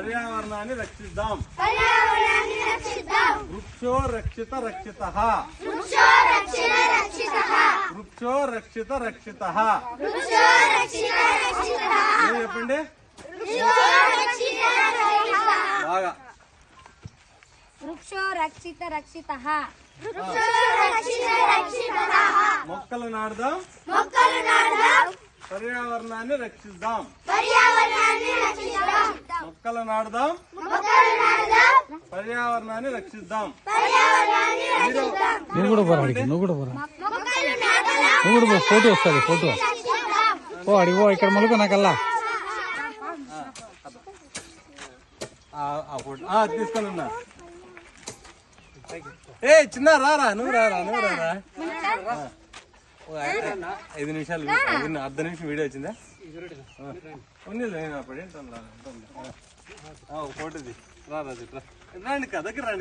పర్యావరణాన్ని రక్షిద్దాం. వృక్షో రక్షిత రక్షితః. వృక్షో రక్షిత రక్షితః. చెప్పండి బాగా. వృక్షో రక్షిత రక్షితః. మొక్కలు నాటుదాం. పర్యావరణాన్ని రక్షిద్దాం. మొక్కలు నాటుదాం. పర్యావరణాన్ని రక్షిద్దాం. నువ్వు కూడా పోరా అడిగి, నువ్వు కూడా పోరా, నువ్వు కూడా పో. ఫోటో వస్తుంది, ఫోటో పో అడిగో. ఇక్కడ మొలక నాకల్లా తీసుకొని ఉన్నా. ఏ చిన్న రారా, నువ్వు రారా, నువ్వు రారా. 5 నిమిషాలు, అర్ధ నిమిషం వీడియో వచ్చిందా? ఉంది అప్పుడు ఏంటన్నా ఫోటోది. రారా రండి, దగ్గర రండి.